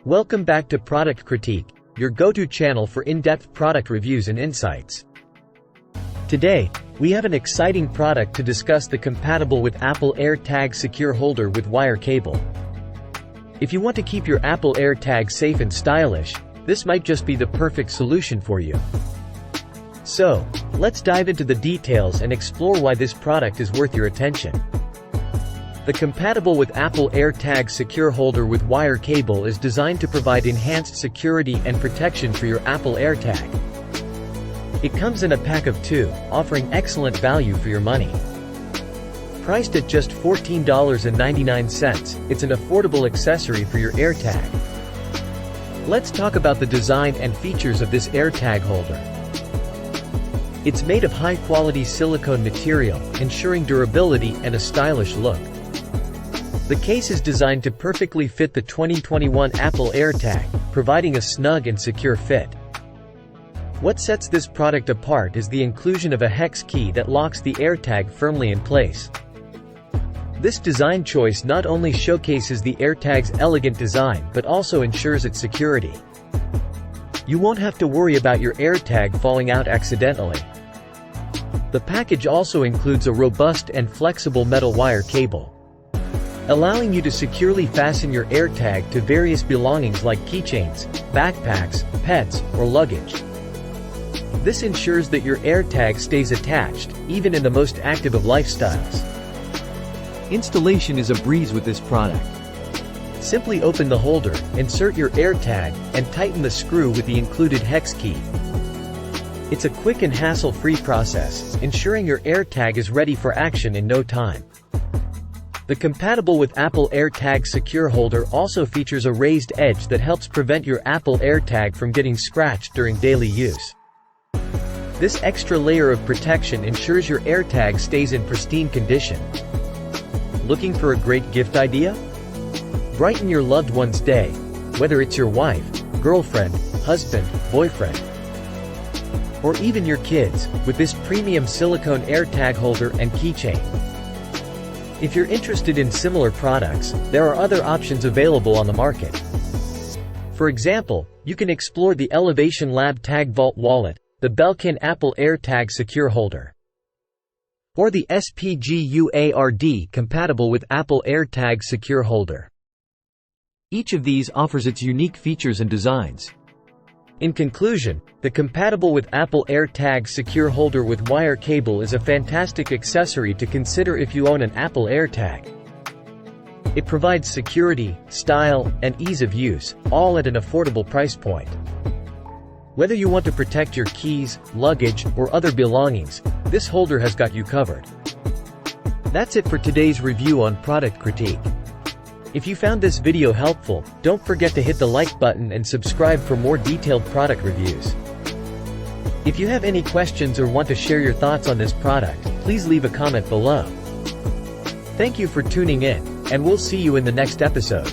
Welcome back to Product Critique, your go-to channel for in-depth product reviews and insights. Today, we have an exciting product to discuss: the compatible with Apple AirTag Secure Holder with wire cable. If you want to keep your Apple AirTag safe and stylish, this might just be the perfect solution for you. So, let's dive into the details and explore why this product is worth your attention. The compatible with Apple AirTag Secure Holder with wire cable is designed to provide enhanced security and protection for your Apple AirTag. It comes in a pack of 2, offering excellent value for your money. Priced at just $14.99, it's an affordable accessory for your AirTag. Let's talk about the design and features of this AirTag holder. It's made of high-quality silicone material, ensuring durability and a stylish look. The case is designed to perfectly fit the 2021 Apple AirTag, providing a snug and secure fit. What sets this product apart is the inclusion of a hex key that locks the AirTag firmly in place. This design choice not only showcases the AirTag's elegant design but also ensures its security. You won't have to worry about your AirTag falling out accidentally. The package also includes a robust and flexible metal wire cable, allowing you to securely fasten your AirTag to various belongings like keychains, backpacks, pets, or luggage. This ensures that your AirTag stays attached, even in the most active of lifestyles. Installation is a breeze with this product. Simply open the holder, insert your AirTag, and tighten the screw with the included hex key. It's a quick and hassle-free process, ensuring your AirTag is ready for action in no time. The compatible with Apple AirTag Secure Holder also features a raised edge that helps prevent your Apple AirTag from getting scratched during daily use. This extra layer of protection ensures your AirTag stays in pristine condition. Looking for a great gift idea? Brighten your loved one's day, whether it's your wife, girlfriend, husband, boyfriend, or even your kids, with this premium silicone AirTag holder and keychain. If you're interested in similar products, there are other options available on the market. For example, you can explore the Elevation Lab Tag Vault Wallet, the Belkin Apple AirTag Secure Holder, or the SPGUARD compatible with Apple AirTag Secure Holder. Each of these offers its unique features and designs. In conclusion, the compatible with Apple AirTag Secure Holder with wire cable is a fantastic accessory to consider if you own an Apple AirTag. It provides security, style, and ease of use, all at an affordable price point. Whether you want to protect your keys, luggage, or other belongings, this holder has got you covered. That's it for today's review on Product Critique. If you found this video helpful, don't forget to hit the like button and subscribe for more detailed product reviews. If you have any questions or want to share your thoughts on this product, please leave a comment below. Thank you for tuning in, and we'll see you in the next episode.